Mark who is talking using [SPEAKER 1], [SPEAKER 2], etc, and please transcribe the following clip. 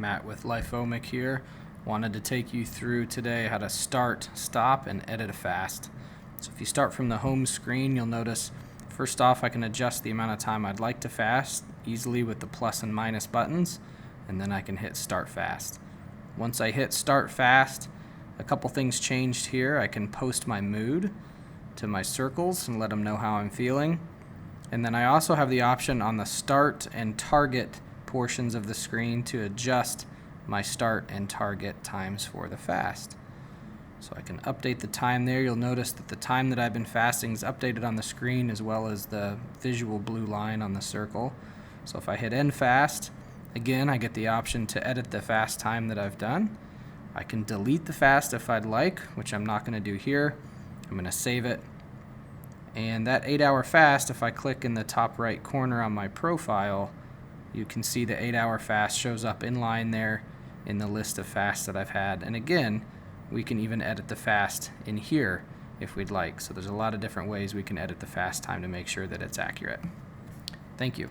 [SPEAKER 1] Matt with Lifomic here. Wanted to take you through today how to start, stop, and edit a fast. So if you start from the home screen, you'll notice first off I can adjust the amount of time I'd like to fast easily with the plus and minus buttons, and then I can hit start fast. Once I hit start fast, a couple things changed here. I can post my mood to my circles and let them know how I'm feeling. And then I also have the option on the start and target portions of the screen to adjust my start and target times for the fast. So I can update the time there. You'll notice that the time that I've been fasting is updated on the screen as well as the visual blue line on the circle. So if I hit end fast, again I get the option to edit the fast time that I've done. I can delete the fast if I'd like, which I'm not going to do here. I'm going to save it. And that 8-hour fast, if I click in the top right corner on my profile, you can see the 8-hour fast shows up in line there in the list of fasts that I've had. And again, we can even edit the fast in here if we'd like. So there's a lot of different ways we can edit the fast time to make sure that it's accurate. Thank you.